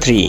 3،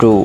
2،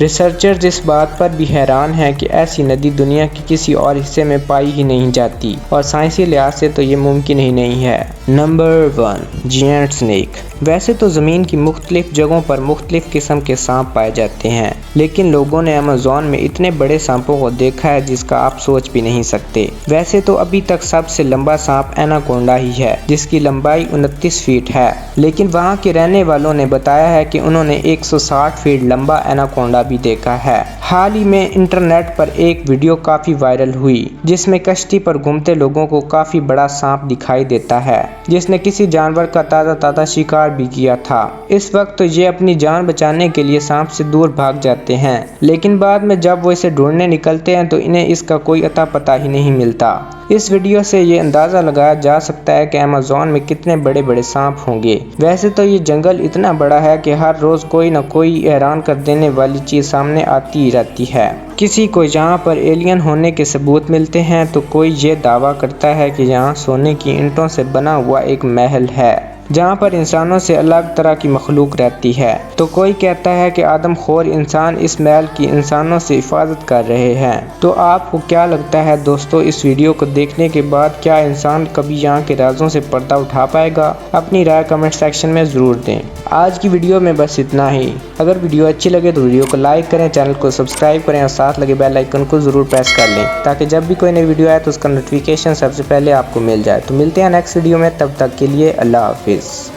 researchers इस बात पर भी हैरान हैं कि ऐसी नदी दुनिया के किसी और हिस्से में पाई ही नहीं जाती और साइंसी लिहाज से तो ये मुमकिन ही नहीं है। Number 1, giant snake. वैसे तो ज़मीन की मुख्तलिफ जगहों पर मुख्तलिफ किस्म के सांप पाए जाते हैं, लेकिन लोगों ने अमेज़न में इतने बड़े सांपों को देखा है जिसका आप सोच भी नहीं सकते। वैसे तो अभी तक सबसे लंबा सांप एनाकोंडा ही है, जिसकी लंबाई 29 फीट है, लेकिन वहाँ के रहने वालों ने बताया है कि उन्होंने 160 फीट लंबा एनाकोंडा भी देखा है। हाल ही में इंटरनेट पर एक वीडियो काफी वायरल हुई जिसमें कश्ती पर घूमते लोगों को काफी बड़ा सांप दिखाई देता है जिसने किसी जानवर का ताज़ा शिकार भी किया था। इस वक्त तो ये अपनी जान बचाने के लिए सांप से दूर भाग जाते हैं, लेकिन बाद में जब वो इसे ढूंढने निकलते हैं तो इन्हें इसका कोई अता पता ही नहीं मिलता। इस वीडियो से ये अंदाज़ा लगाया जा सकता है कि अमेज़न में कितने बड़े बड़े सांप होंगे। वैसे तो ये जंगल इतना बड़ा है कि हर रोज़ कोई न कोई हैरान कर देने वाली चीज़ सामने आती ही रहती है। किसी को यहाँ पर एलियन होने के सबूत मिलते हैं तो कोई ये दावा करता है कि यहाँ सोने की ईंटों से बना हुआ एक महल है जहाँ पर इंसानों से अलग तरह की मखलूक रहती है, तो कोई कहता है कि आदमखोर इंसान इस महल की इंसानों से हिफाजत कर रहे हैं। तो आपको क्या लगता है दोस्तों, इस वीडियो को देखने के बाद क्या इंसान कभी यहाँ के राजों से पर्दा उठा पाएगा? अपनी राय कमेंट सेक्शन में ज़रूर दें। आज की वीडियो में बस इतना ही। अगर वीडियो अच्छी लगे तो वीडियो को लाइक करें, चैनल को सब्सक्राइब करें और साथ लगे बेल आइकन को ज़रूर प्रेस कर लें ताकि जब भी कोई नई वीडियो आए तो उसका नोटिफिकेशन सबसे पहले आपको मिल जाए। तो मिलते हैं नेक्स्ट वीडियो में, तब तक के लिए अल्लाह हाफिज़।